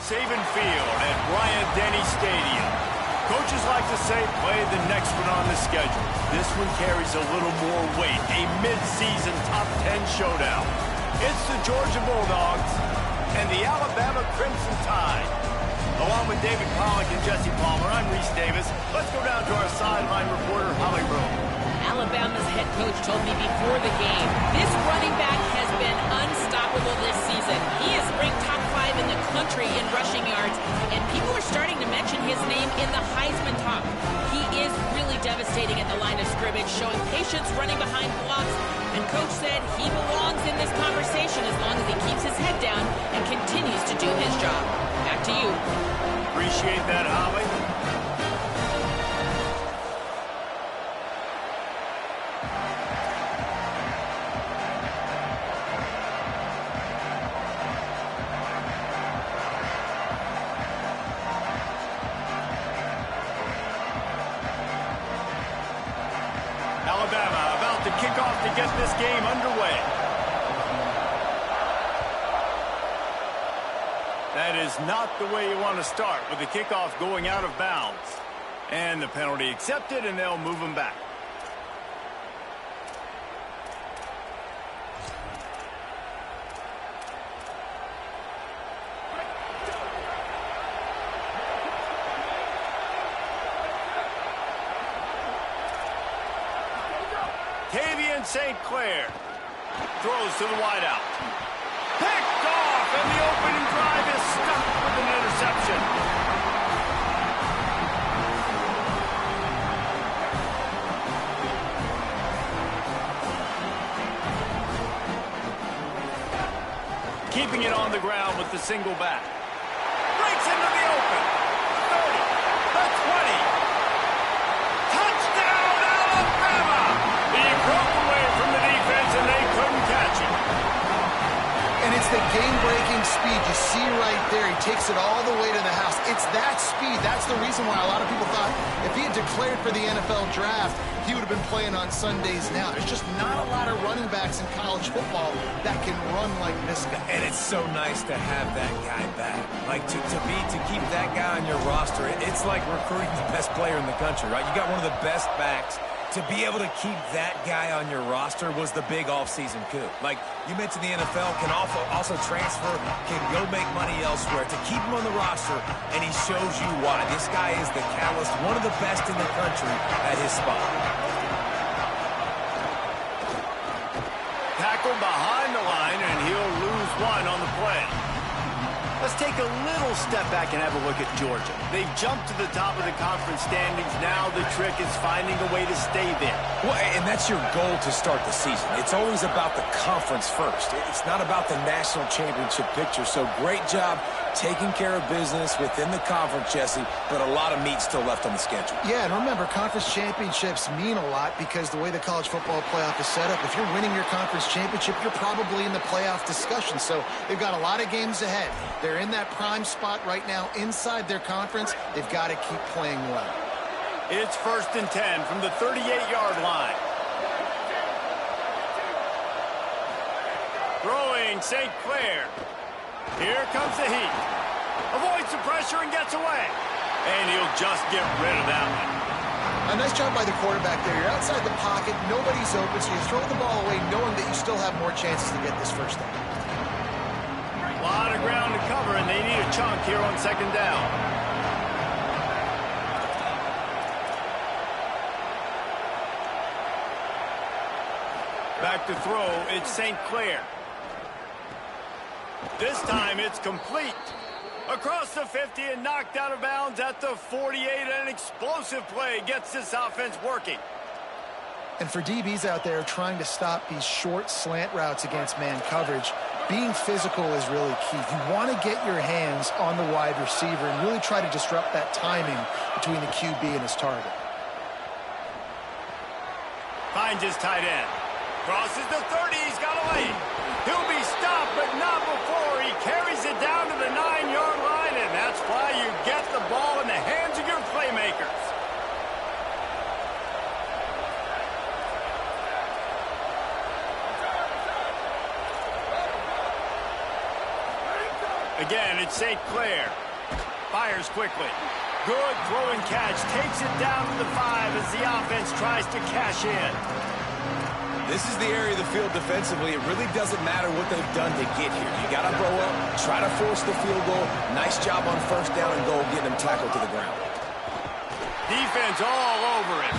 Saban Field at Bryant-Denny Stadium. Coaches like to say, play the next one on the schedule. This one carries a little more weight, a mid-season top 10 showdown. It's the Georgia Bulldogs and the Alabama Crimson Tide. Along with David Pollack and Jesse Palmer, I'm Reese Davis. Let's go down to our sideline reporter, Holly Rowe. Alabama's head coach told me before the game, this running back has been unstoppable this season. He is ranked top 5 in the country in rushing yards, and people are starting to mention his name in the Heisman talk. He is really devastating at the line of scrimmage, showing patience running behind blocks, and Coach said he belongs in this conversation as long as he keeps his head down and continues to do his job. Back to you. Appreciate that, Holly. Alabama about to kick off to get this game underway. That is not the way you want to start with the kickoff going out of bounds. And the penalty accepted, and they'll move them back. St. Clair throws to the wideout. Picked off, and the opening drive is stuck with an interception. Keeping it on the ground with the single back. Breaks into the open. 30, the 20. Touchdown, Alabama! He broke away from the defense, and they couldn't catch him. And it's the game-breaking speed. You see right there, he takes it all the way to the house. It's that speed. That's the reason why a lot of people thought if he had declared for the NFL draft, he would have been playing on Sundays now. There's just not a lot of running backs in college football that can run like this guy. And it's so nice to have that guy back. Like, to keep that guy on your roster, it's like recruiting the best player in the country, right? You got one of the best backs. To be able to keep that guy on your roster was the big offseason coup. Like, you mentioned the NFL can also transfer, can go make money elsewhere. To keep him on the roster, and he shows you why. This guy is the catalyst, one of the best in the country at his spot. Tackle behind the line, and he'll lose one on the play. Let's take a little step back and have a look at Georgia. They've jumped to the top of the conference standings. Now the trick is finding a way to stay there. Well, and that's your goal to start the season. It's always about the conference first. It's not about the national championship picture. So great job taking care of business within the conference, Jesse, but a lot of meat still left on the schedule. Yeah, and remember, conference championships mean a lot because the way the college football playoff is set up, if you're winning your conference championship, you're probably in the playoff discussion. So they've got a lot of games ahead. They're in that prime spot right now inside their conference. They've got to keep playing well. It's 1st and 10 from the 38-yard line. Throwing St. Clair. Here comes the heat. Avoids the pressure and gets away. And he'll just get rid of that one. A nice job by the quarterback there. You're outside the pocket. Nobody's open, so you throw the ball away knowing that you still have more chances to get this first down. A lot of ground to cover, and they need a chunk here on 2nd down. Back to throw, it's St. Clair. This time it's complete. Across the 50 and knocked out of bounds at the 48. An explosive play gets this offense working. And for DBs out there trying to stop these short slant routes against man coverage, being physical is really key. You want to get your hands on the wide receiver and really try to disrupt that timing between the QB and his target. Finds his tight end. Crosses the 30. He's got a lane. He'll be stopped, but not before he carries it down to the 9-yard line, and that's why you get the ball in the hands of your playmakers. Again, it's St. Clair. Fires quickly. Good throw and catch. Takes it down to the 5 as the offense tries to cash in. This is the area of the field defensively. It really doesn't matter what they've done to get here. You got to blow up, try to force the field goal. Nice job on first down and goal, getting them tackled to the ground. Defense all over it.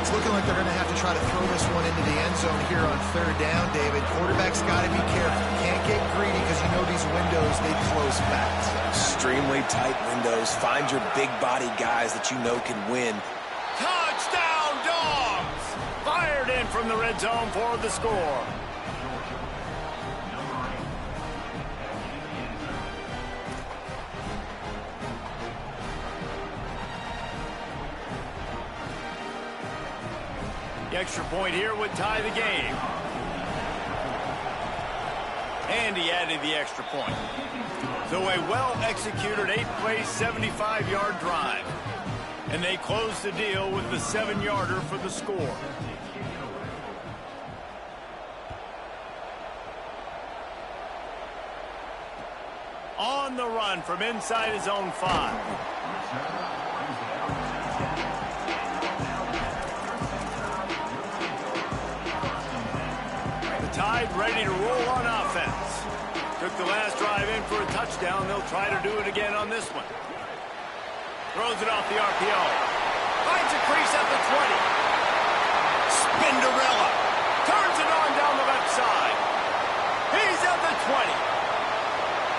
It's looking like they're going to have to try to throw this one into the end zone here on third down, David. Quarterback's got to be careful. Can't get greedy because you know these windows, they close fast. Extremely tight windows. Find your big body guys that you know can win. Touchdown, Dogs! Fired in from the red zone for the score. The extra point here would tie the game. And he added the extra point. So a well-executed 8-play, 75-yard drive. And they close the deal with the 7-yarder for the score. On the run from inside his own 5. Tide ready to roll on offense. Took the last drive in for a touchdown. They'll try to do it again on this one. Throws it off the RPO. Finds a crease at the 20. Spinderella. Turns it on down the left side. He's at the 20.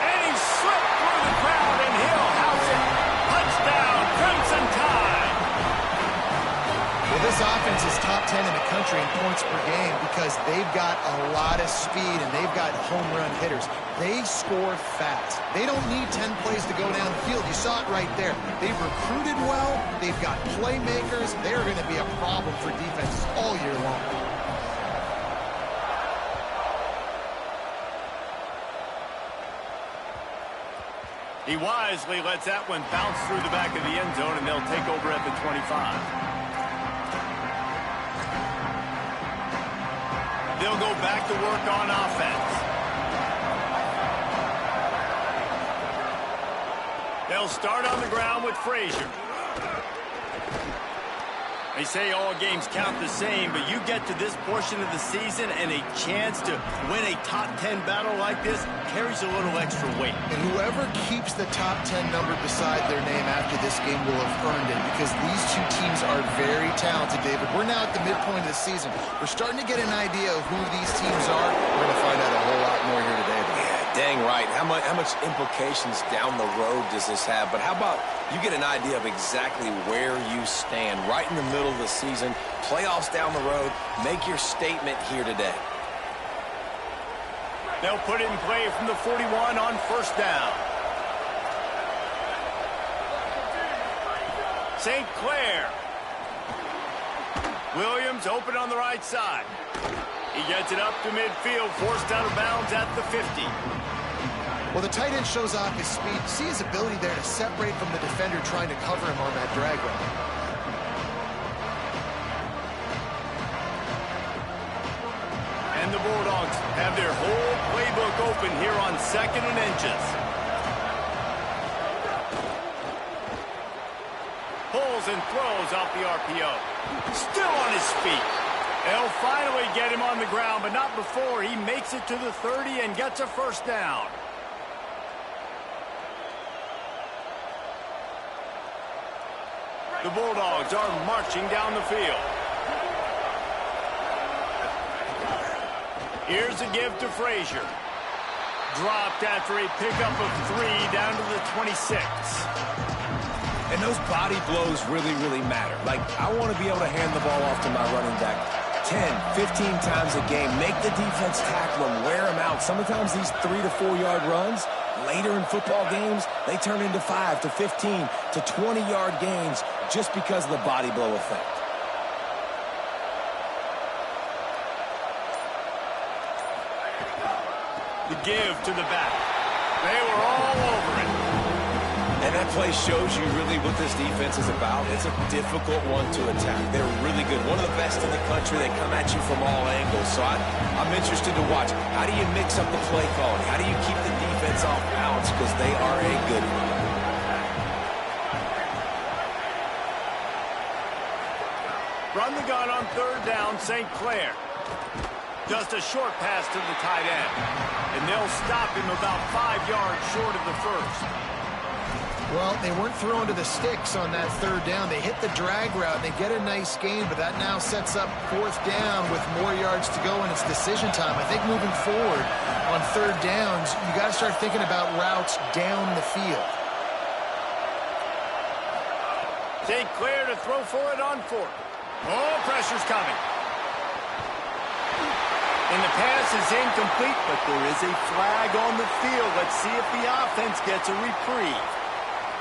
And he slipped through the crowd and he'll house it. Touchdown, Crimson Tide. Well, this offense is top 10 in the country in points per game because they've got a lot of speed and they've got home run hitters. They score fast. They don't need 10 plays to go down the field. You saw it right there. They've recruited well. They've got playmakers. They're going to be a problem for defenses all year long. He wisely lets that one bounce through the back of the end zone, and they'll take over at the 25. They'll go back to work on offense. They'll start on the ground with Frazier. They say all games count the same, but you get to this portion of the season and a chance to win a top 10 battle like this carries a little extra weight. And whoever keeps the top 10 number beside their name after this game will have earned it because these two teams are very talented, David. We're now at the midpoint of the season. We're starting to get an idea of who these teams are. We're going to find out a whole lot more here today. Dang right. How much implications down the road does this have? But how about you get an idea of exactly where you stand right in the middle of the season, playoffs down the road, make your statement here today. They'll put it in play from the 41 on first down. St. Clair. Williams open on the right side. He gets it up to midfield, forced out of bounds at the 50. Well, the tight end shows off his speed. See his ability there to separate from the defender trying to cover him on that drag route. And the Bulldogs have their whole playbook open here on 2nd and inches. Pulls and throws off the RPO. Still on his feet. They'll finally get him on the ground, but not before he makes it to the 30 and gets a first down. The Bulldogs are marching down the field. Here's a give to Frazier. Dropped after a pickup of 3 down to the 26. And those body blows really, really matter. Like, I want to be able to hand the ball off to my running back 10, 15 times a game. Make the defense tackle them, wear them out. Sometimes these 3 to 4 yard runs, later in football games, they turn into 5 to 15 to 20 yard gains just because of the body blow effect. The give to the back. They were all over it. And And that play shows you really what this defense is about. It's a difficult one to attack. They're really good. One of the best in the country. They come at you from all angles. So I'm interested to watch. How do you mix up the play calling? How do you keep the defense off balance? Because they are a good one. Run the gun on third down, St. Clair. Just a short pass to the tight end. And they'll stop him about 5 yards short of the first. Well, they weren't throwing to the sticks on that third down. They hit the drag route, and they get a nice gain, but that now sets up fourth down with more yards to go, and it's decision time. I think moving forward on third downs, you got to start thinking about routes down the field. St. Clair to throw for it on fourth. Oh, pressure's coming. And the pass is incomplete, but there is a flag on the field. Let's see if the offense gets a reprieve.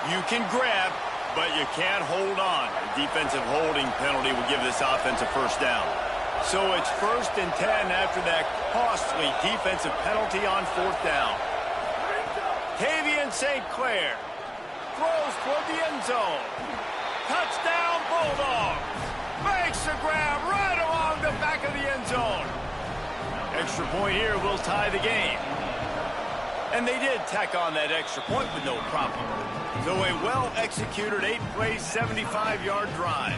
You can grab, but you can't hold on. A defensive holding penalty will give this offense a first down. So it's 1st and 10 after that costly defensive penalty on fourth down. Tavian St. Clair throws toward the end zone. Touchdown, Bulldogs. Makes the grab right along the back of the end zone. Extra point here will tie the game. And they did tack on that extra point with no problem. So a well-executed 8-play, 75-yard drive.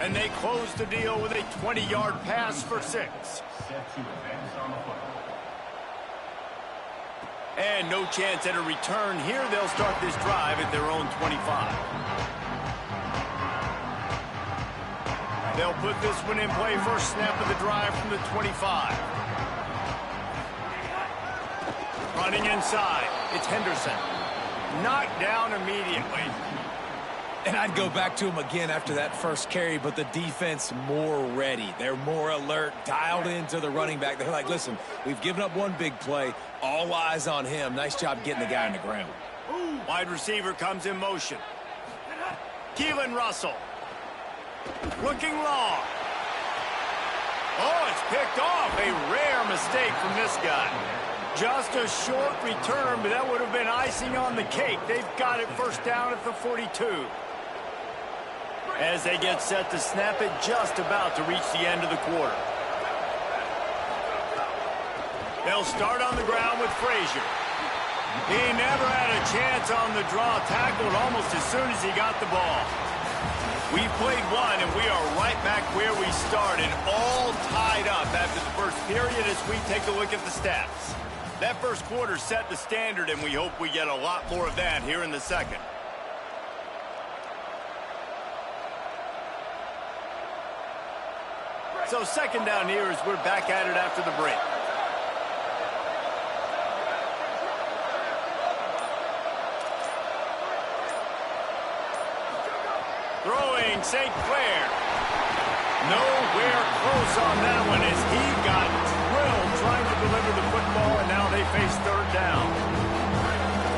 And they close the deal with a 20-yard pass for 6. And no chance at a return here. They'll start this drive at their own 25. They'll put this one in play. First snap of the drive from the 25. Running inside. It's Henderson. Knocked down immediately. And I'd go back to him again after that first carry, but the defense more ready. They're more alert, dialed into the running back. They're like, listen, we've given up one big play. All eyes on him. Nice job getting the guy on the ground. Wide receiver comes in motion. Keelan Russell. Looking long. Oh, it's picked off. A rare mistake from this guy. Just a short return, but that would have been icing on the cake. They've got it first down at the 42. As they get set to snap it, just about to reach the end of the quarter. They'll start on the ground with Frazier. He never had a chance on the draw, tackled almost as soon as he got the ball. We've played one, and we are right back where we started, all tied up after the first period as we take a look at the stats. That first quarter set the standard, and we hope we get a lot more of that here in the second. So second down here as we're back at it after the break. Throwing St. Clair. Nowhere close on that one as he got drilled trying to deliver the football, and now they face third down.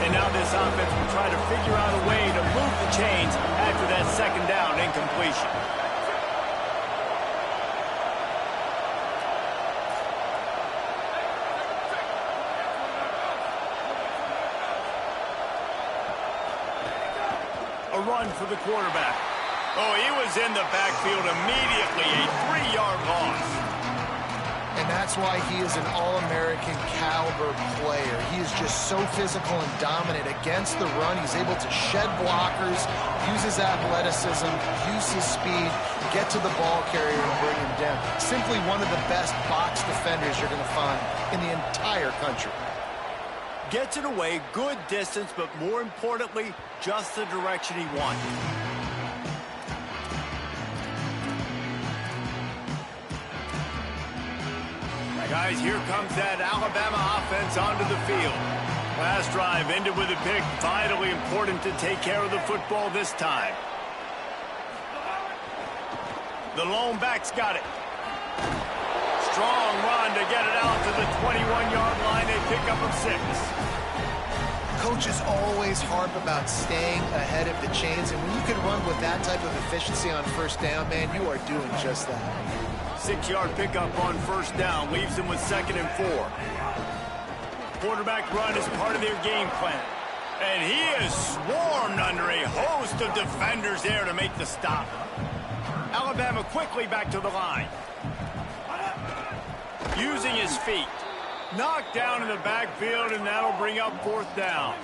And now this offense will try to figure out a way to move the chains after that second down incompletion. A run for the quarterback. Oh, he was in the backfield immediately, a 3-yard loss. And that's why he is an All-American caliber player. He is just so physical and dominant against the run. He's able to shed blockers, use his athleticism, use his speed, get to the ball carrier and bring him down. Simply one of the best box defenders you're going to find in the entire country. Gets it away, good distance, but more importantly, just the direction he wanted. Guys, here comes that Alabama offense onto the field. Last drive ended with a pick. Vitally important to take care of the football this time. The lone back's got it. Strong run to get it out to the 21-yard line. They pick up a 6. Coaches always harp about staying ahead of the chains, and when you can run with that type of efficiency on first down, man, you are doing just that. 6-yard pickup on first down leaves them with 2nd and 4. Quarterback run is part of their game plan. And he is swarmed under a host of defenders there to make the stop. Alabama quickly back to the line. Using his feet. Knocked down in the backfield, and that'll bring up 4th down.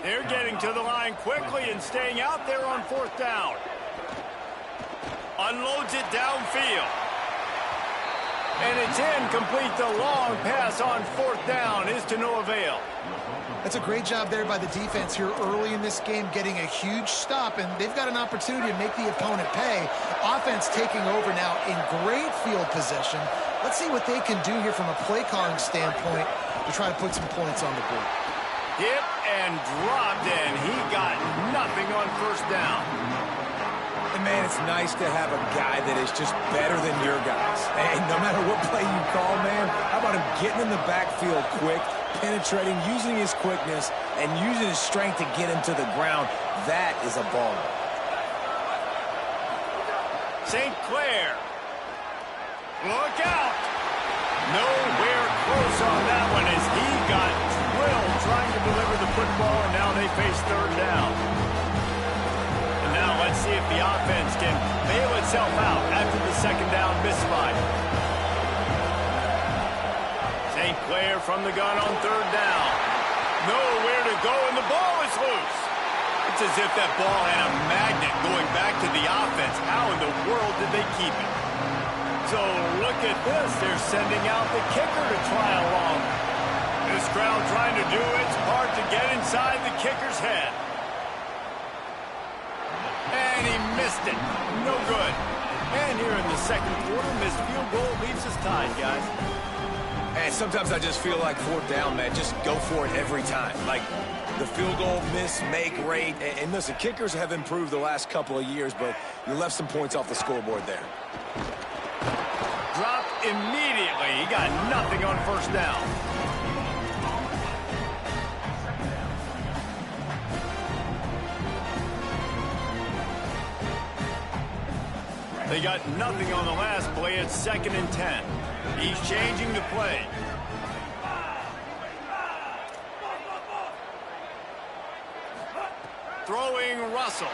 They're getting to the line quickly and staying out there on 4th down. Unloads it downfield. And it's incomplete. The long pass on 4th down is to no avail. That's a great job there by the defense here early in this game, getting a huge stop, and they've got an opportunity to make the opponent pay. Offense taking over now in great field position. Let's see what they can do here from a play calling standpoint to try to put some points on the board. Hit and dropped, and he got nothing on 1st down. And, man, it's nice to have a guy that is just better than your guys. And no matter what play you call, man, how about him getting in the backfield quick, penetrating, using his quickness, and using his strength to get him to the ground. That is a ball. St. Clair. Look out. Nowhere close on that one as he got drilled trying to deliver the football, and now they face 3rd down. And now let's see if the offense can bail itself out after the 2nd down misfire. St. Clair from the gun on 3rd down. Nowhere to go, and the ball is loose. It's as if that ball had a magnet going back to the offense. How in the world did they keep it? So look at this. They're sending out the kicker to try along. This crowd trying to do its part to get inside the kicker's head. And he missed it. No good. And here in the 2nd quarter, missed field goal leaves us tied, guys. And sometimes I just feel like 4th down, man. Just go for it every time. Like the field goal miss, make rate. And listen, kickers have improved the last couple of years, but you left some points off the scoreboard there. Dropped immediately. He got nothing on 1st down. They got nothing on the last play. It's 2nd and 10. He's changing the play. Throwing Russell.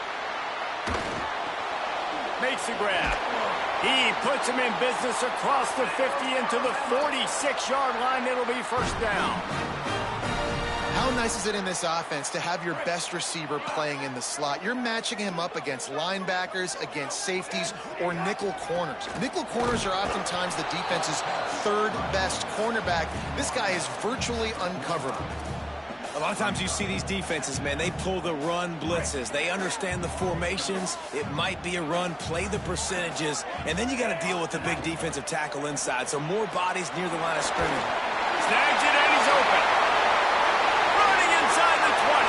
Makes the grab. He puts him in business across the 50 into the 46-yard line. It'll be 1st down. How nice is it in this offense to have your best receiver playing in the slot? You're matching him up against linebackers, against safeties, or nickel corners. Nickel corners are oftentimes the defense's 3rd best cornerback. This guy is virtually uncoverable. A lot of times you see these defenses, man, they pull the run blitzes. They understand the formations. It might be a run, play the percentages, and then you got to deal with the big defensive tackle inside. So more bodies near the line of scrimmage. Snags it, and he's open. Running inside the 20.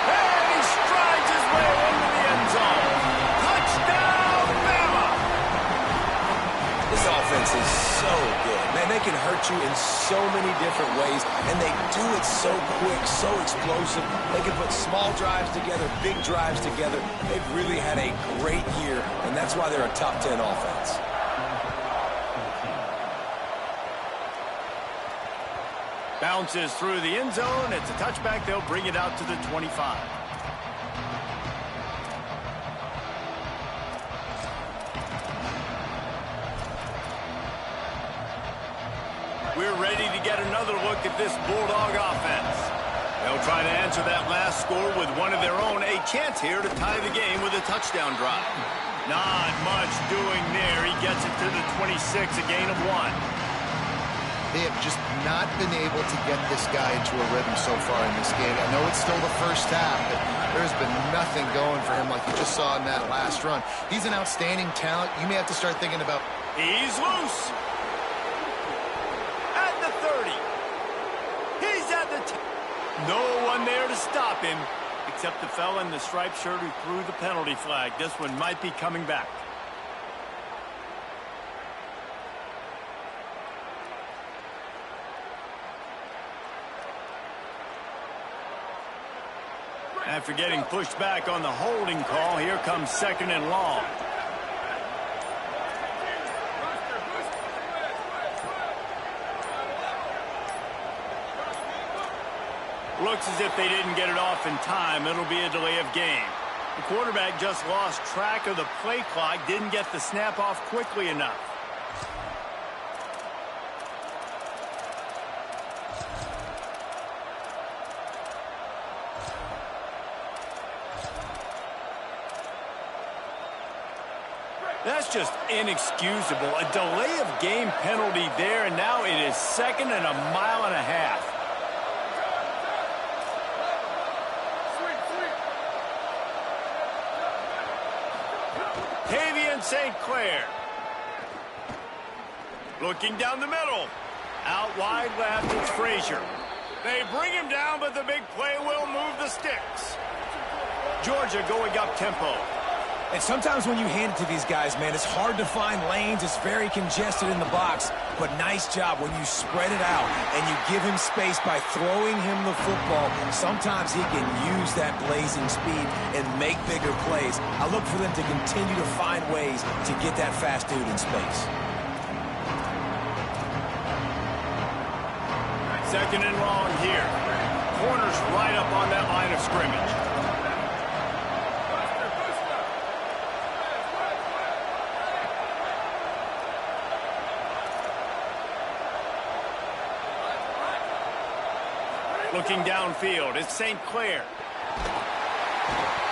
And he strides his way into the end zone. Touchdown, Bama! This offense is so good. Man, they can hurt you in so many different ways, and they do it so quick, so explosive. They can put small drives together, big drives together. They've really had a great year, and that's why they're a top 10 offense. Bounces through the end zone. It's a touchback. They'll bring it out to the 25. We're ready to get another look at this Bulldog offense. They'll try to answer that last score with one of their own. A chance here to tie the game with a touchdown drive. Not much doing there. He gets it to the 26, a gain of 1. They have just not been able to get this guy into a rhythm so far in this game. I know it's still the first half, but there's been nothing going for him like you just saw in that last run. He's an outstanding talent. You may have to start thinking about... He's loose. At the 30. He's at the... No one there to stop him, except the fella in the striped shirt who threw the penalty flag. This one might be coming back. After getting pushed back on the holding call, here comes 2nd and long. Looks as if they didn't get it off in time. It'll be a delay of game. The quarterback just lost track of the play clock, didn't get the snap off quickly enough. That's just inexcusable. A delay of game penalty there, and now it is 2nd and a mile and a half. St. Clair. Looking down the middle. Out wide left, it's Frazier. They bring him down, but the big play will move the sticks. Georgia going up tempo. And sometimes when you hand it to these guys, man, it's hard to find lanes. It's very congested in the box. But nice job when you spread it out and you give him space by throwing him the football. Sometimes he can use that blazing speed and make bigger plays. I look for them to continue to find ways to get that fast dude in space. 2nd and long here. Corner's right up on that line of scrimmage. Looking downfield, it's St. Clair.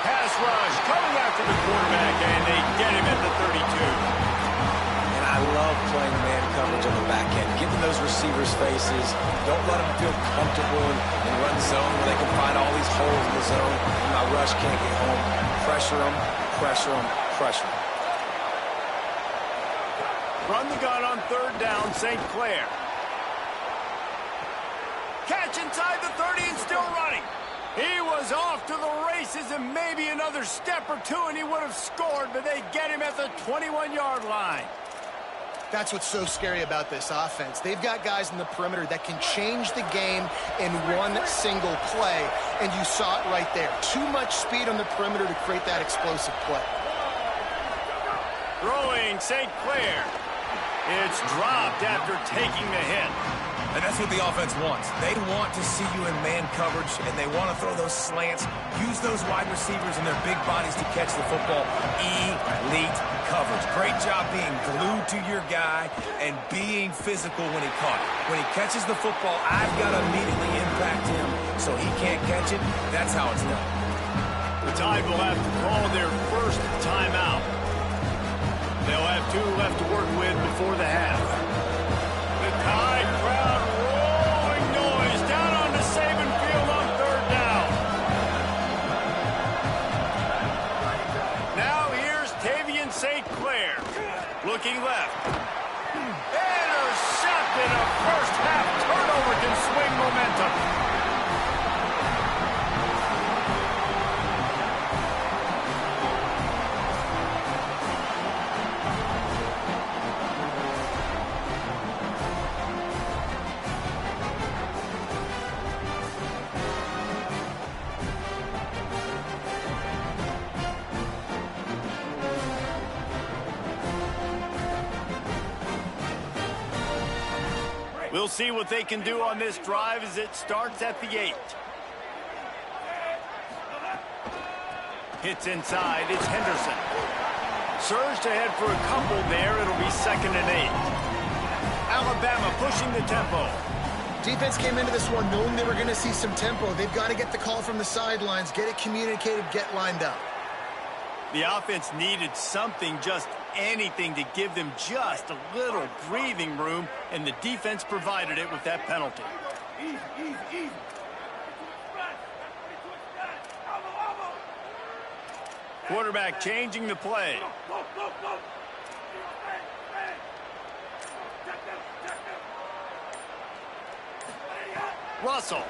Pass rush, coming after the quarterback, and they get him at the 32. And I love playing man coverage on the back end, giving those receivers faces. Don't let them feel comfortable in run zone where they can find all these holes in the zone and my rush can't get home. Pressure them, pressure them, pressure them. Run the gun on 3rd down, St. Clair. Catch inside the 30 and still running. He was off to the races and maybe another step or two and he would have scored, but they get him at the 21-yard line. That's what's so scary about this offense. They've got guys in the perimeter that can change the game in one single play, and you saw it right there. Too much speed on the perimeter to create that explosive play. Throwing St. Clair. It's dropped after taking the hit. And that's what the offense wants. They want to see you in man coverage, and they want to throw those slants, use those wide receivers and their big bodies to catch the football. Elite coverage. Great job being glued to your guy and being physical when he caught it. When he catches the football, I've got to immediately impact him so he can't catch it. That's how it's done. The Tide will have to call their first timeout. They'll have 2 left to work with before the half. The Tide crowd rolling noise down on the Saban field on 3rd down. Now here's Tavian St. Clair. Looking left. Intercepted. A first half turnover can swing momentum. We'll see what they can do on this drive as it starts at the 8. Hits inside, it's Henderson. Surged ahead for a couple there, it'll be 2nd and 8. Alabama pushing the tempo. Defense came into this one knowing they were going to see some tempo. They've got to get the call from the sidelines, get it communicated, get lined up. The offense needed something, just anything, to give them just a little breathing room, and the defense provided it with that penalty. Quarterback changing the play. Russell.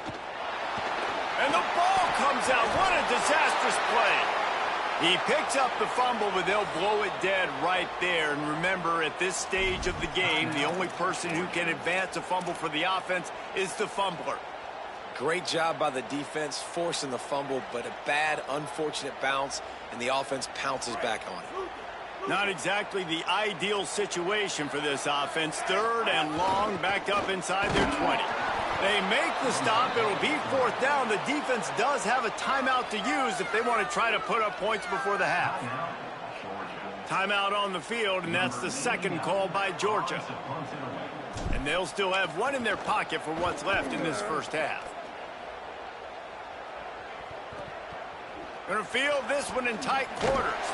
And the ball comes out. What a disastrous play. He picks up the fumble, but they'll blow it dead right there. And remember, at this stage of the game, the only person who can advance a fumble for the offense is the fumbler. Great job by the defense forcing the fumble, but a bad, unfortunate bounce, and the offense pounces back on it. Not exactly the ideal situation for this offense. 3rd and long, back up inside their 20. They make the stop. It'll be 4th down. The defense does have a timeout to use if they want to try to put up points before the half. Timeout on the field, and that's the second call by Georgia. And they'll still have one in their pocket for what's left in this first half. Going to field this one in tight quarters.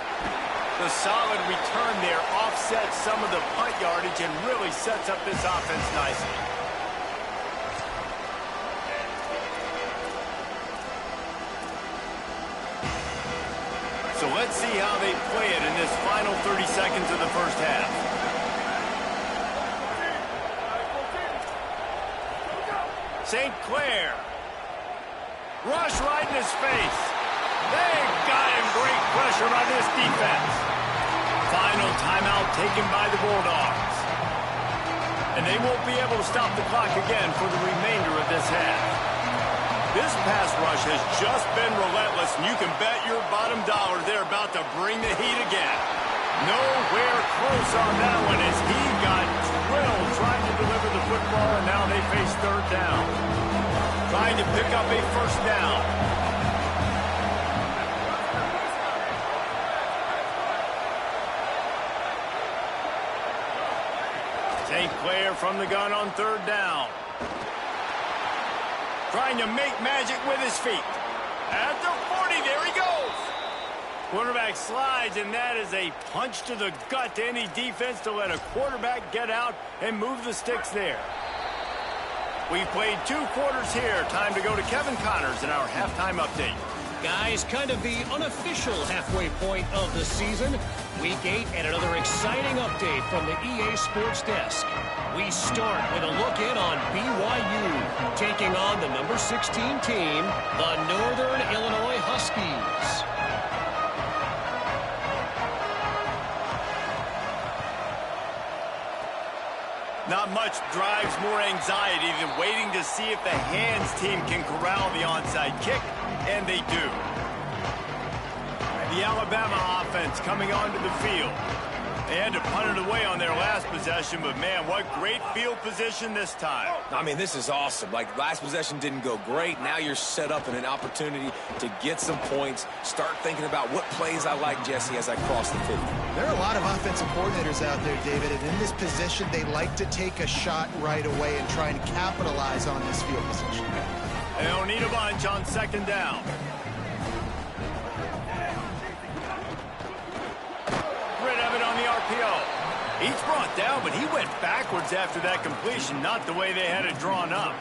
The solid return there offsets some of the punt yardage and really sets up this offense nicely. So let's see how they play it in this final 30 seconds of the first half. St. Clair. Rush right in his face. They've got him. Great pressure by this defense. Final timeout taken by the Bulldogs. And they won't be able to stop the clock again for the remainder of this half. This pass rush has just been relentless, and you can bet your bottom dollar they're about to bring the heat again. Nowhere close on that one as he got drilled trying to deliver the football, and now they face 3rd down. Trying to pick up a 1st down. St. Clair from the gun on 3rd down. Trying to make magic with his feet. At the 40, there he goes. Quarterback slides, and that is a punch to the gut to any defense to let a quarterback get out and move the sticks there. We've played 2 quarters here. Time to go to Kevin Connors in our halftime update. Guys, kind of the unofficial halfway point of the season. Week 8 and another exciting update from the EA Sports Desk. We start with a look in on BYU, taking on the number 16 team, the Northern Illinois Huskies. Not much drives more anxiety than waiting to see if the hands team can corral the onside kick, and they do. The Alabama offense coming onto the field. They had to punt it away on their last possession, but man, what great field position this time. I mean, this is awesome. Like, last possession didn't go great. Now you're set up in an opportunity to get some points. Start thinking about what plays I like, Jesse, as I cross the 50. There are a lot of offensive coordinators out there, David, and in this position, they like to take a shot right away and try and capitalize on this field position. They don't need a bunch on 2nd down. He's brought down, but he went backwards after that completion, not the way they had it drawn up.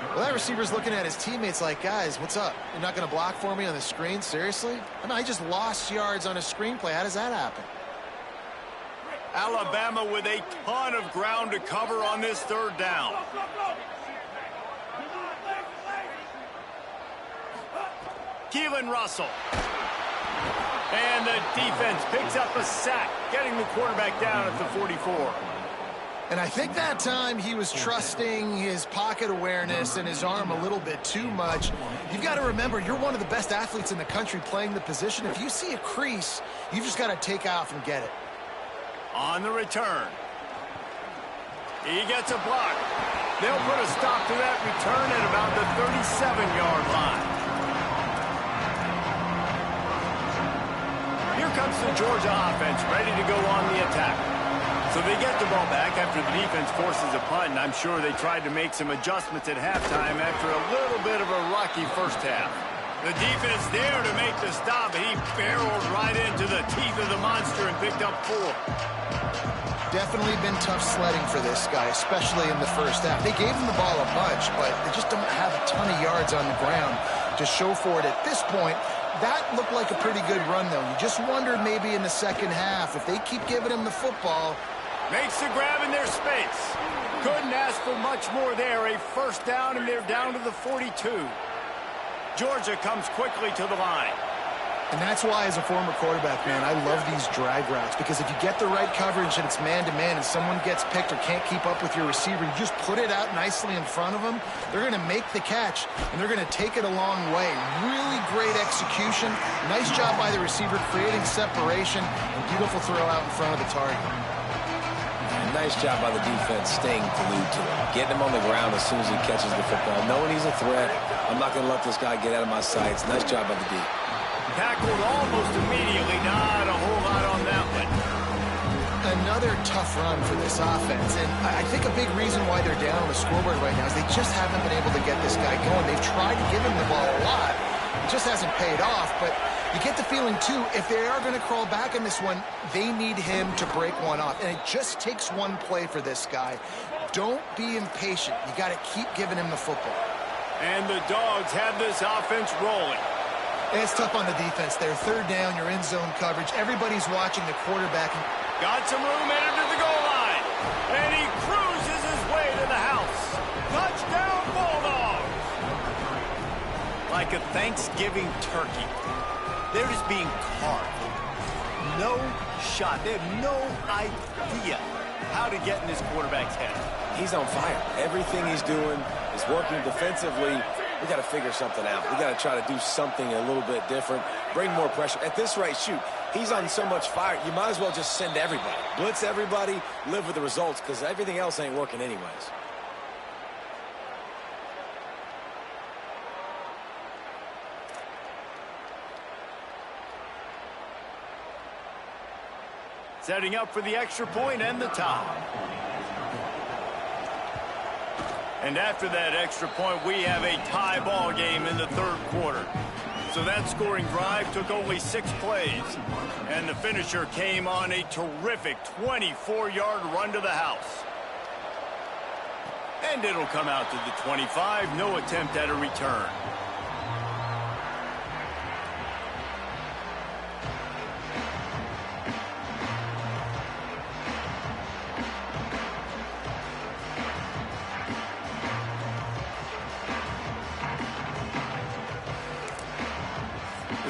Well, that receiver's looking at his teammates like, guys, what's up? You're not going to block for me on the screen? Seriously? I mean, I just lost yards on a screenplay. How does that happen? Alabama with a ton of ground to cover on this 3rd down. Keelan Russell. And the defense picks up a sack, getting the quarterback down at the 44. And I think that time he was trusting his pocket awareness and his arm a little bit too much. You've got to remember, you're one of the best athletes in the country playing the position. If you see a crease, you've just got to take off and get it. On the return. He gets a block. They'll put a stop to that return at about the 37-yard line. Here comes the Georgia offense, ready to go on the attack. So they get the ball back after the defense forces a punt, and I'm sure they tried to make some adjustments at halftime after a little bit of a rocky first half. The defense there to make the stop, and he barreled right into the teeth of the monster and picked up 4. Definitely been tough sledding for this guy, especially in the first half. They gave him the ball a bunch, but they just don't have a ton of yards on the ground to show for it at this point. That looked like a pretty good run, though. You just wonder maybe in the second half, if they keep giving him the football. Makes the grab in their space. Couldn't ask for much more there. A 1st down, and they're down to the 42. Georgia comes quickly to the line. And that's why, as a former quarterback, man, I love these drag routes, because if you get the right coverage and it's man-to-man and someone gets picked or can't keep up with your receiver, you just put it out nicely in front of them, they're going to make the catch, and they're going to take it a long way. Really great execution. Nice job by the receiver creating separation, and beautiful throw out in front of the target. nice job by the defense staying glued to him, getting him on the ground as soon as he catches the football, knowing he's a threat. I'm not going to let this guy get out of my sights. Nice job by the D. Tackled almost immediately. Not a whole lot on that one. Another tough run for this offense, and I think a big reason why they're down on the scoreboard right now is they just haven't been able to get this guy going. They've tried to give him the ball a lot. It just hasn't paid off, but you get the feeling, too, if they are going to crawl back in this one, they need him to break one off, and it just takes one play for this guy. Don't be impatient. You got to keep giving him the football. And the Dogs have this offense rolling. And it's tough on the defense there. Third down, you're in zone coverage. Everybody's watching the quarterback. Got some room headed to the goal line. And he cruises his way to the house. Touchdown, Bulldogs. Like a Thanksgiving turkey. They're just being carved. No shot. They have no idea how to get in this quarterback's head. He's on fire. Everything he's doing is working defensively. We got to figure something out. We got to try to do something a little bit different. Bring more pressure. At this rate, shoot, he's on so much fire. You might as well just send everybody. Blitz everybody, live with the results, because everything else ain't working anyways. Setting up for the extra point and the tie. And after that extra point, we have a tie ball game in the third quarter. So that scoring drive took only 6 plays. And the finisher came on a terrific 24-yard run to the house. And it'll come out to the 25. No attempt at a return.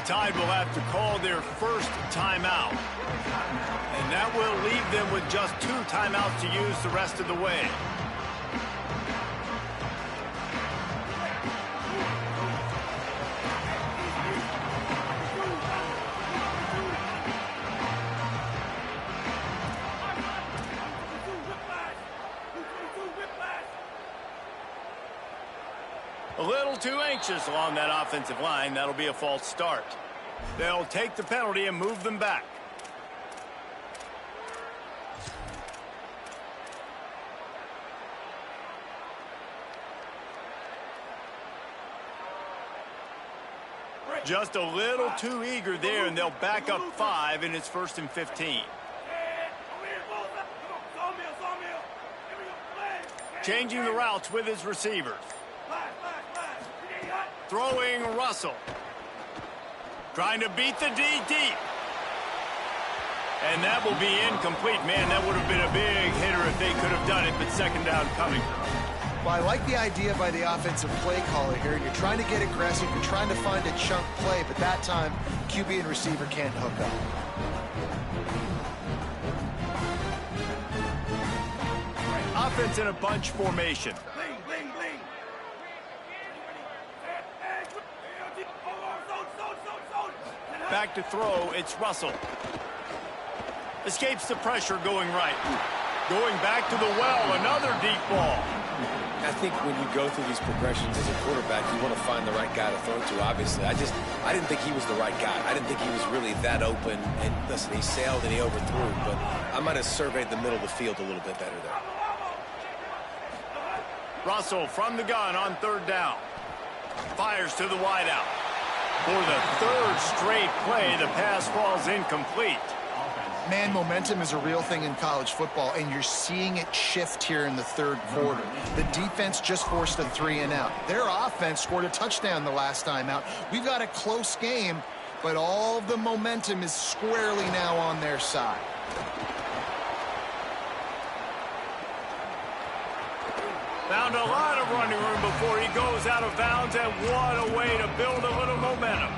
Tide will have to call their first timeout. And that will leave them with just 2 timeouts to use the rest of the way. A little too anxious along that offensive line. That'll be a false start. They'll take the penalty and move them back. Just a little too eager there, and they'll back up 5, and it's 1st and 15. Changing the routes with his receivers. Throwing Russell. Trying to beat the D deep. And that will be incomplete. Man, that would have been a big hitter if they could have done it, but second down coming. Well, I like the idea by the offensive play caller here. You're trying to get aggressive. You're trying to find a chunk play, but that time, QB and receiver can't hook up. Offense in a bunch formation. Back to throw, it's Russell. Escapes the pressure going right. Going back to the well, another deep ball. I think when you go through these progressions as a quarterback, you want to find the right guy to throw to, obviously. I didn't think he was the right guy. I didn't think he was really that open. And listen, he sailed and he overthrew, but I might have surveyed the middle of the field a little bit better there. Russell from the gun on 3rd down. Fires to the wideout. For the 3rd straight play, the pass falls incomplete. Man, momentum is a real thing in college football, and you're seeing it shift here in the 3rd quarter. The defense just forced a 3-and-out. Their offense scored a touchdown the last time out. We've got a close game, but all of the momentum is squarely now on their side. Found a lot of running room before he goes out of bounds, and what a way to build a little momentum.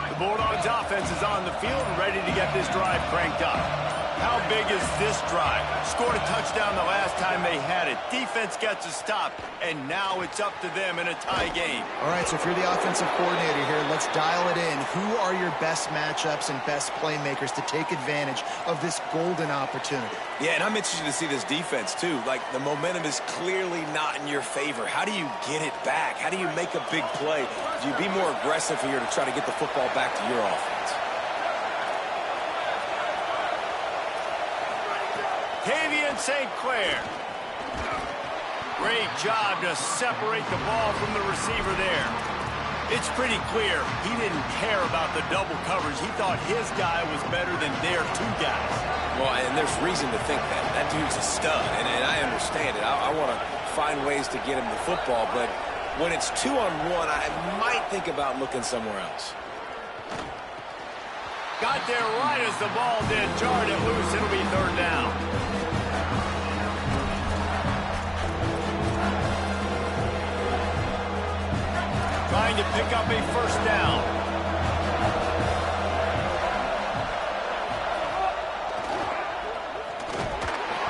The Bulldogs offense is on the field and ready to get this drive cranked up. How big is this drive? Scored a touchdown the last time they had it. Defense gets a stop, and now it's up to them in a tie game. All right, so if you're the offensive coordinator here, let's dial it in. Who are your best matchups and best playmakers to take advantage of this golden opportunity? Yeah, and I'm interested to see this defense, too. Like, the momentum is clearly not in your favor. How do you get it back? How do you make a big play? Do you be more aggressive here to try to get the football back to your offense? St. Clair. Great job to separate the ball from the receiver there. It's pretty clear he didn't care about the double coverage. He thought his guy was better than their two guys. Well, and there's reason to think that. That dude's a stud, and I understand it. I want to find ways to get him the football, but when it's 2-on-1, I might think about looking somewhere else. Got there right as the ball did. Jarred it loose. It'll be third down. Trying to pick up a first down.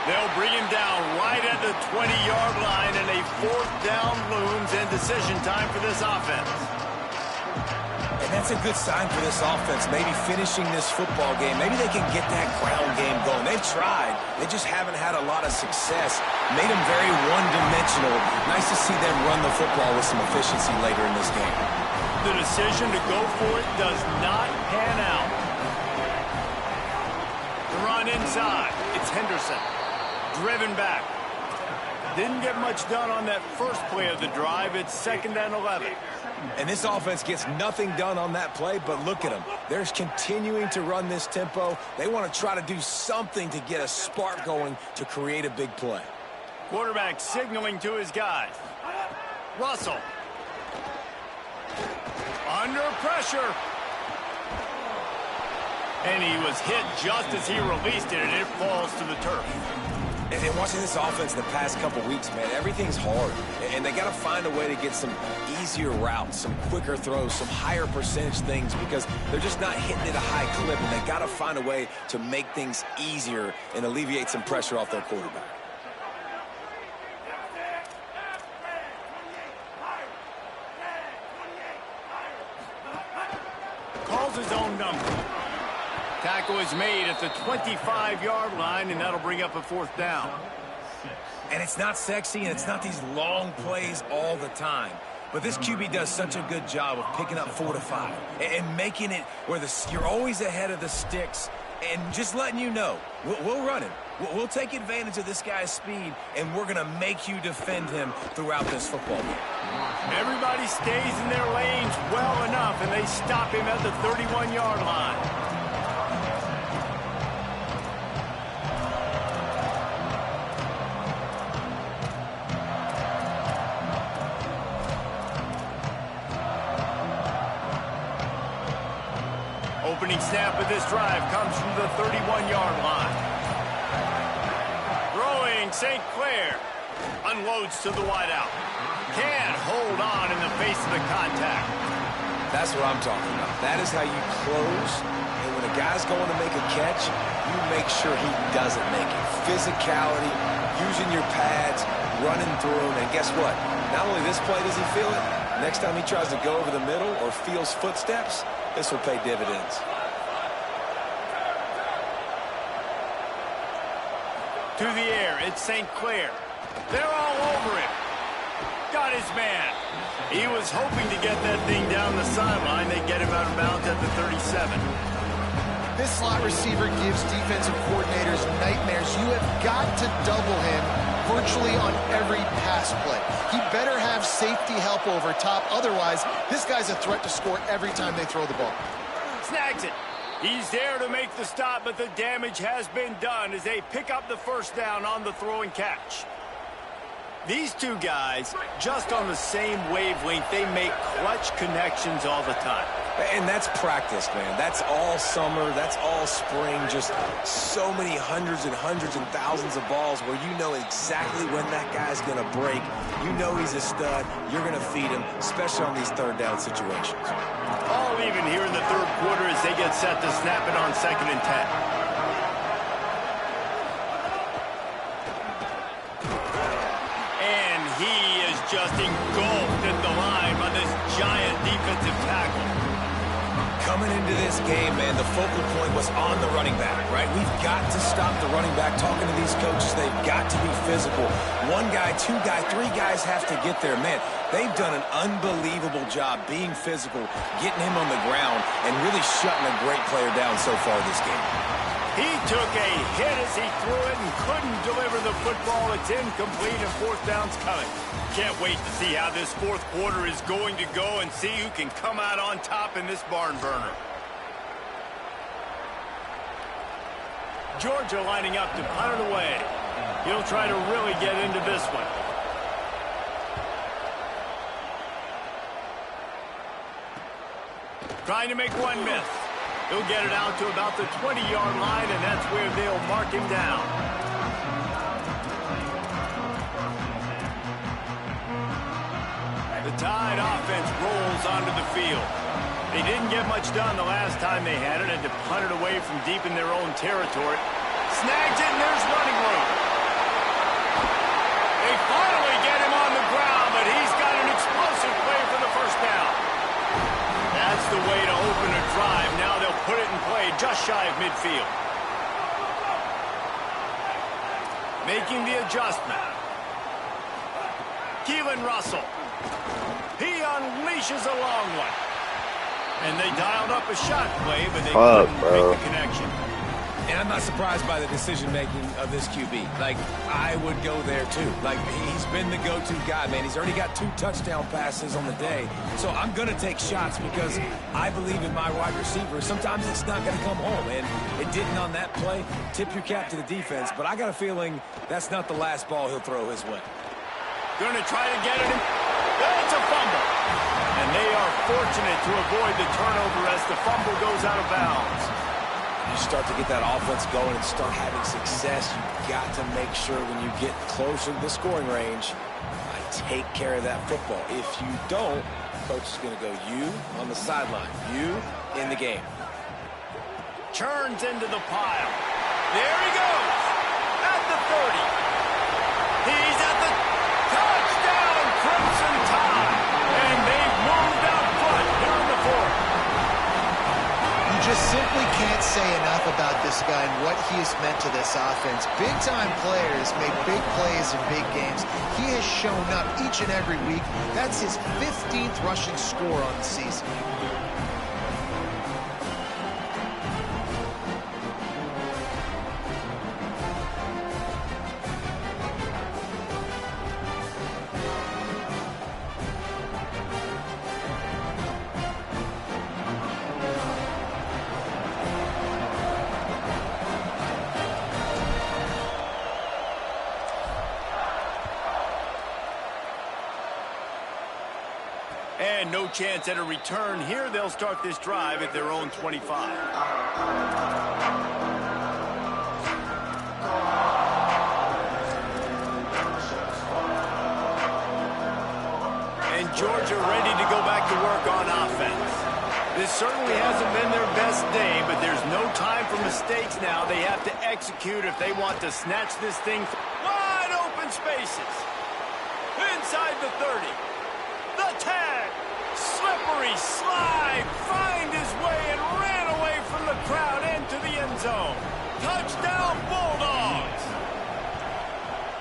They'll bring him down right at the 20-yard line, and a fourth down looms, and decision time for this offense. And that's a good sign for this offense, maybe finishing this football game. Maybe they can get that ground game going. They've tried. They just haven't had a lot of success. Made them very one-dimensional. Nice to see them run the football with some efficiency later in this game. The decision to go for it does not pan out. The run inside. It's Henderson. Driven back. Didn't get much done on that first play of the drive. It's 2nd and 11. And this offense gets nothing done on that play, but look at them. They're continuing to run this tempo. They want to try to do something to get a spark going to create a big play. Quarterback signaling to his guys. Russell. Under pressure. And he was hit just as he released it, and it falls to the turf. And watching this offense the past couple weeks, man, everything's hard. And they got to find a way to get some easier routes, some quicker throws, some higher percentage things, because they're just not hitting at a high clip, and they got to find a way to make things easier and alleviate some pressure off their quarterback. Calls his own number. Tackle is made at the 25-yard line, and that'll bring up a fourth down. And it's not sexy, and it's not these long plays all the time. But this QB does such a good job of picking up 4 to 5 and making it where you're always ahead of the sticks and just letting you know, we'll run him. We'll take advantage of this guy's speed, and we're going to make you defend him throughout this football game. Everybody stays in their lanes well enough, and they stop him at the 31-yard line. Opening snap of this drive comes from the 31-yard line. Throwing St. Clair. Unloads to the wideout. Can't hold on in the face of the contact. That's what I'm talking about. That is how you close. And when a guy's going to make a catch, you make sure he doesn't make it. Physicality, using your pads, running through him. And guess what? Not only this play does he feel it, next time he tries to go over the middle or feels footsteps, this will pay dividends. To the air, it's St. Clair. They're all over him. Got his man. He was hoping to get that thing down the sideline. They get him out of bounds at the 37. This slot receiver gives defensive coordinators nightmares. You have got to double him virtually on every pass play. He better have safety help over top. Otherwise, this guy's a threat to score every time they throw the ball. Snags it. He's there to make the stop, but the damage has been done as they pick up the first down on the throw and catch. These two guys, just on the same wavelength, they make clutch connections all the time. And that's practice, man. That's all summer. That's all spring. Just so many hundreds and hundreds and thousands of balls where you know exactly when that guy's going to break. You know he's a stud. You're going to feed him, especially on these third down situations. All even here in the third quarter as they get set to snap it on 2nd and 10. just engulfed at the line by this giant defensive tackle. Coming into this game, man, the focal point was on the running back, right? We've got to stop the running back. Talking to these coaches, they've got to be physical. One guy, two guy, three guys have to get there. Man, they've done an unbelievable job being physical, getting him on the ground, and really shutting a great player down so far this game. He took a hit as he threw it and couldn't deliver the football. It's incomplete and fourth down's coming. Can't wait to see how this fourth quarter is going to go and see who can come out on top in this barn burner. Georgia lining up to punt it away. He'll try to really get into this one. Trying to make one miss. He'll get it out to about the 20-yard line, and that's where they'll mark him down. The Tide offense rolls onto the field. They didn't get much done the last time they had it, and to punt it away from deep in their own territory. Snags it, and there's running room. They finally get him on the ground, but he's got an explosive play for the first down. That's the way to open a drive. Now they'll put it in play just shy of midfield. Making the adjustment. Keelan Russell. He unleashes a long one. And they dialed up a shot play, but they couldn't make the connection. And I'm not surprised by the decision-making of this QB. Like, I would go there, too. Like, he's been the go-to guy, man. He's already got 2 touchdown passes on the day. So I'm going to take shots because I believe in my wide receiver. Sometimes it's not going to come home, and it didn't on that play. Tip your cap to the defense, but I got a feeling that's not the last ball he'll throw his way. Going to try to get it in. It's a fumble. And they are fortunate to avoid the turnover as the fumble goes out of bounds. You start to get that offense going and start having success, you've got to make sure when you get closer to the scoring range, I take care of that football. If you don't, coach is going to go, you on the sideline, you in the game. Churns into the pile. There he goes. At the 30. He's at the touchdown, Crimson Tide. And they've moved out front here in the fourth. Just simply can't say enough about this guy and what he has meant to this offense. Big-time players make big plays in big games. He has shown up each and every week. That's his 15th rushing score on the season. And no chance at a return here. They'll start this drive at their own 25. And Georgia ready to go back to work on offense. This certainly hasn't been their best day, but there's no time for mistakes now. They have to execute if they want to snatch this thing. Wide open spaces. Inside the 30. The 10. Slippery slide. Find his way and ran away from the crowd into the end zone. Touchdown, Bulldogs.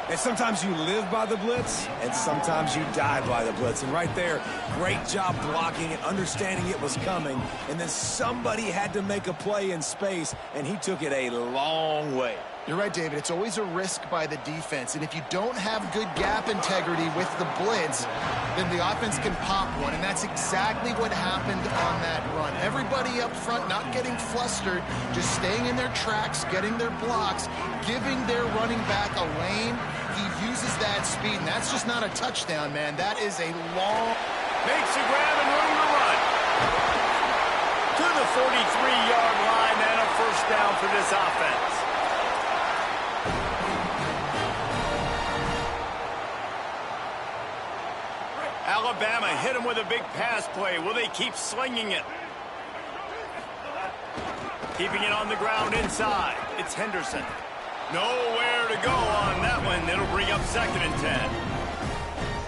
And sometimes you live by the blitz, and sometimes you die by the blitz. And right there, great job blocking it, understanding it was coming. And then somebody had to make a play in space, and he took it a long way. You're right, David. It's always a risk by the defense. And if you don't have good gap integrity with the blitz, then the offense can pop one. And that's exactly what happened on that run. Everybody up front not getting flustered, just staying in their tracks, getting their blocks, giving their running back a lane. He uses that speed, and that's just not a touchdown, man. That is a long... Makes a grab and room to run. To the 43-yard line and a first down for this offense. Alabama hit him with a big pass play. Will they keep slinging it? Keeping it on the ground inside. It's Henderson. Nowhere to go on that one. It'll bring up 2nd and 10.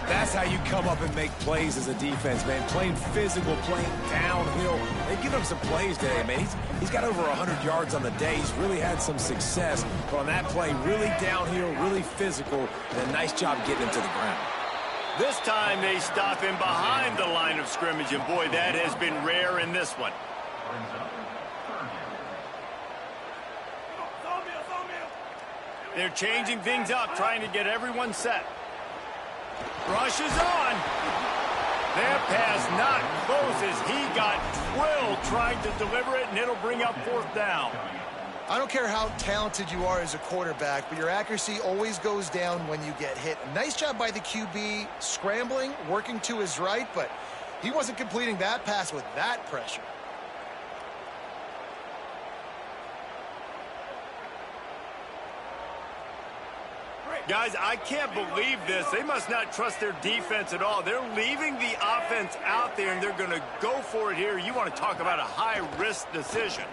That's how you come up and make plays as a defense, man. Playing physical, playing downhill. They've given him some plays today, man. He's got over 100 yards on the day. He's really had some success. But on that play, really downhill, really physical, and a nice job getting him to the ground. This time they stop him behind the line of scrimmage, and boy, that has been rare in this one. They're changing things up, trying to get everyone set. Rush is on. That pass not close as he got drilled trying to deliver it, and it'll bring up 4th down. I don't care how talented you are as a quarterback, but your accuracy always goes down when you get hit. A nice job by the QB scrambling, working to his right, but he wasn't completing that pass with that pressure. Guys, I can't believe this. They must not trust their defense at all. They're leaving the offense out there, and they're going to go for it here. You want to talk about a high-risk decision.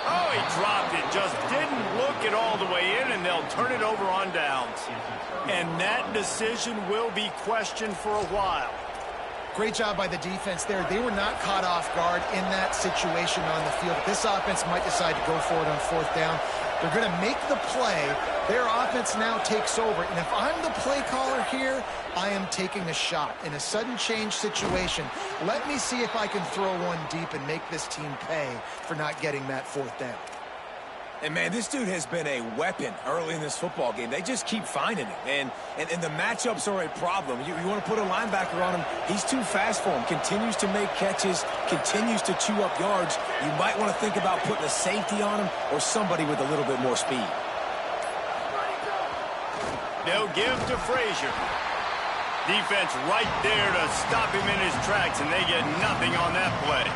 Oh, he dropped it. Just didn't look it all the way in, and they'll turn it over on downs. And that decision will be questioned for a while. Great job by the defense there. They were not caught off guard in that situation on the field. This offense might decide to go for it on 4th down. They're going to make the play. Their offense now takes over. And if I'm the play caller here, I am taking a shot. In a sudden change situation, let me see if I can throw one deep and make this team pay for not getting that 4th down. And, man, this dude has been a weapon early in this football game. They just keep finding it. And the matchups are a problem. You want to put a linebacker on him, he's too fast for him. Continues to make catches, continues to chew up yards. You might want to think about putting a safety on him or somebody with a little bit more speed. They'll give to Frazier. Defense right there to stop him in his tracks, and they get nothing on that play.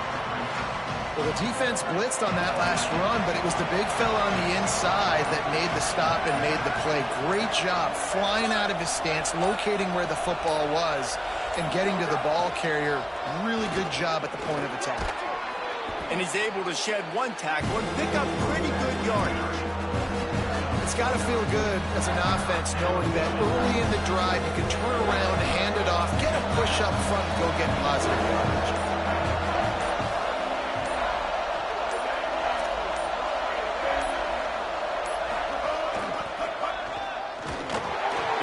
Well, the defense blitzed on that last run, but it was the big fella on the inside that made the stop and made the play. Great job flying out of his stance, locating where the football was, and getting to the ball carrier. Really good job at the point of attack. And he's able to shed one tackle and pick up pretty good yardage. It's got to feel good as an offense knowing that early in the drive you can turn around, hand it off, get a push up front, and go get positive yardage.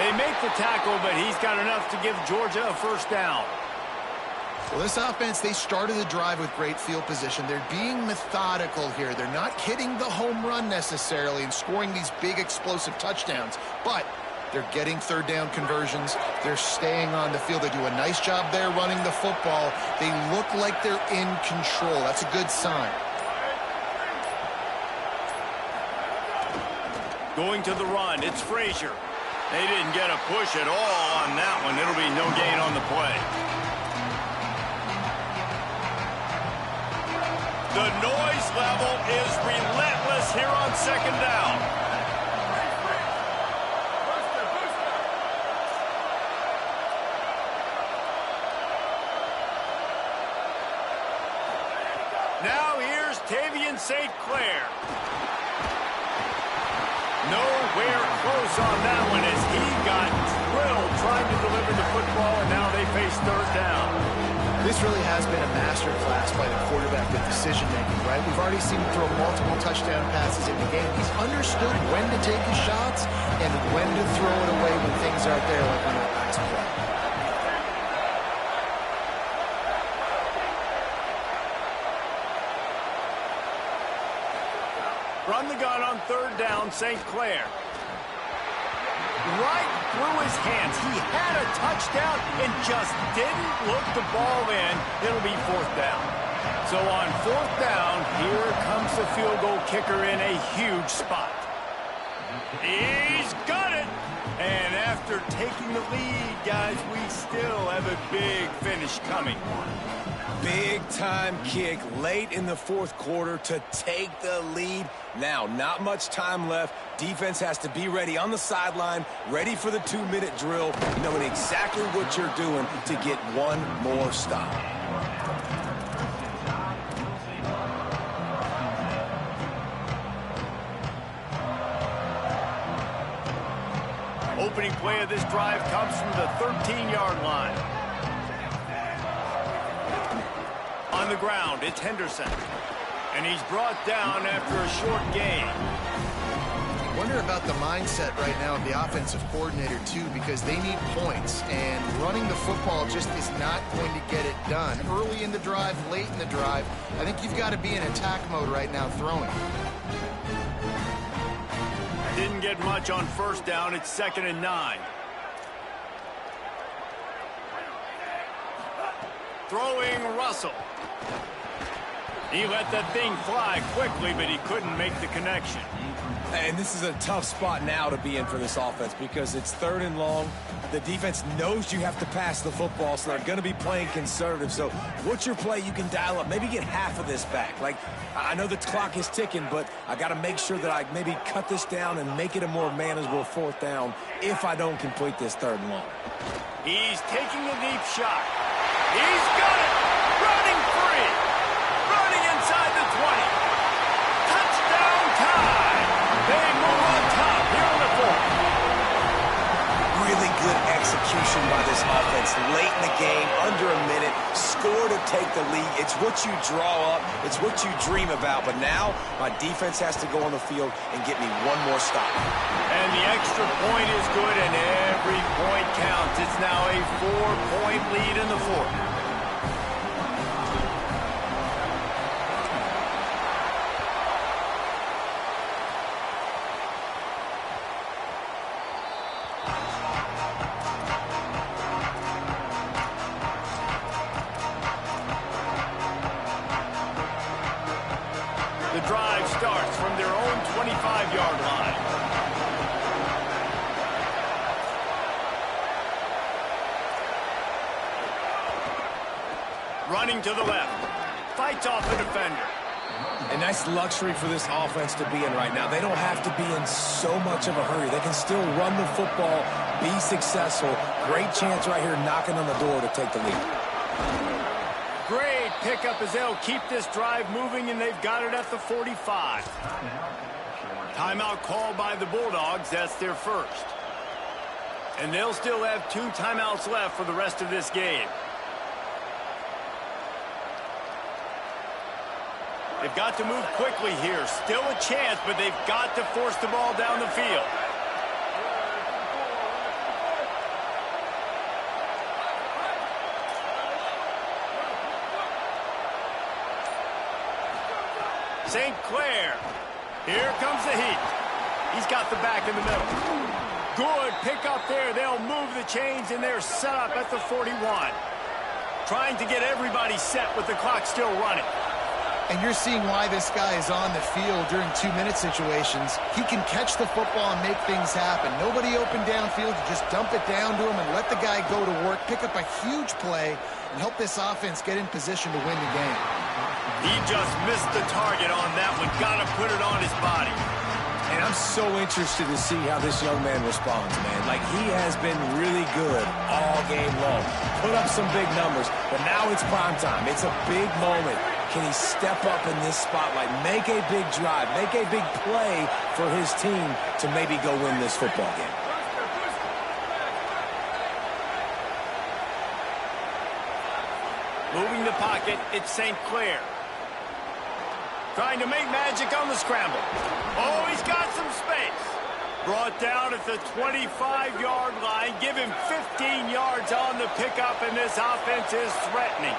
They make the tackle, but he's got enough to give Georgia a 1st down. Well, this offense, they started the drive with great field position. They're being methodical here. They're not hitting the home run necessarily and scoring these big explosive touchdowns, but they're getting 3rd down conversions. They're staying on the field. They do a nice job there running the football. They look like they're in control. That's a good sign. Going to the run, it's Frazier. They didn't get a push at all on that one. It'll be no gain on the play. The noise level is relentless here on 2nd down. Now here's Tavian St. Clair. Nowhere close on that one as he got drilled trying to deliver the football, and now they face 3rd down. This really has been a master class by the quarterback with decision-making, right? We've already seen him throw multiple touchdown passes in the game. He's understood when to take his shots and when to throw it away when things aren't there, like on that last play. Run the gun on 3rd down, St. Clair. Right through his hands. He had a touchdown and just didn't look the ball in. It'll be 4th down. So on 4th down, here comes the field goal kicker in a huge spot. He's got it. And after taking the lead, guys, we still have a big finish coming. Big-time kick late in the 4th quarter to take the lead. Now, not much time left. Defense has to be ready on the sideline, ready for the 2-minute drill, knowing exactly what you're doing to get one more stop. opening play of this drive comes from the 13-yard line. On the ground, it's Henderson. And he's brought down after a short gain. I wonder about the mindset right now of the offensive coordinator, too, because they need points. And running the football just is not going to get it done. Early in the drive, late in the drive, I think you've got to be in attack mode right now throwing. Didn't get much on first down. It's 2nd and 9. Throwing Russell. He let that thing fly quickly, but he couldn't make the connection. And this is a tough spot now to be in for this offense because it's 3rd and long. The defense knows you have to pass the football, so they're going to be playing conservative. So what's your play you can dial up? Maybe get half of this back. Like, I know the clock is ticking, but I got to make sure that I maybe cut this down and make it a more manageable 4th down if I don't complete this 3rd and long. He's taking a deep shot. He's got it! Running free! Running inside the 20. Touchdown time! They move on top here in the 4th. Really good execution by this offense late in the game, under a minute, score to take the lead. It's what you draw up. It's what you dream about. But now my defense has to go on the field and get me one more stop. And the extra point is good, and every point counts. It's now a 4-point lead in the 4th. The drive starts from their own 25-yard line. Running to the left. Fights off the defender. A nice luxury for this offense to be in right now. They don't have to be in so much of a hurry. They can still run the football, be successful. Great chance right here knocking on the door to take the lead. Great pickup as they'll keep this drive moving, and they've got it at the 45. Timeout called by the Bulldogs. That's their first. And they'll still have 2 timeouts left for the rest of this game. They've got to move quickly here. Still a chance, but they've got to force the ball down the field. St. Clair. Here comes the heat. He's got the back in the middle. Good pick up there. They'll move the chains, and they're set up at the 41. Trying to get everybody set with the clock still running. And you're seeing why this guy is on the field during 2-minute situations. He can catch the football and make things happen. Nobody open downfield. You just dump it down to him and let the guy go to work, pick up a huge play, and help this offense get in position to win the game. He just missed the target on that one. Got to put it on his body. And I'm so interested to see how this young man responds, man. Like, he has been really good all game long. Put up some big numbers, but now it's prime time. It's a big moment. Can he step up in this spotlight, make a big drive, make a big play for his team to maybe go win this football game? Moving the pocket, it's St. Clair. Trying to make magic on the scramble. Oh, he's got some space. Brought down at the 25-yard line. Give him 15 yards on the pickup, and this offense is threatening.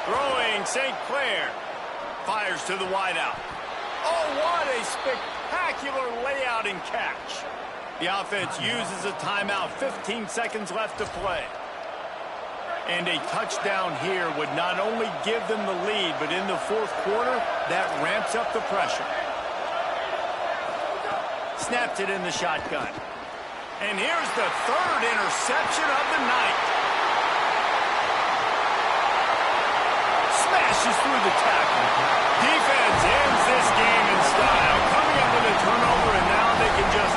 Throwing St. Clair. Fires to the wideout. Oh, what a spectacular layout and catch. The offense uses a timeout. 15 seconds left to play. And a touchdown here would not only give them the lead, but in the 4th quarter, that ramps up the pressure. Snaps it in the shotgun. And here's the 3rd interception of the night. Smashes through the tackle. Defense ends this game in style. Coming up with a turnover, and now they can just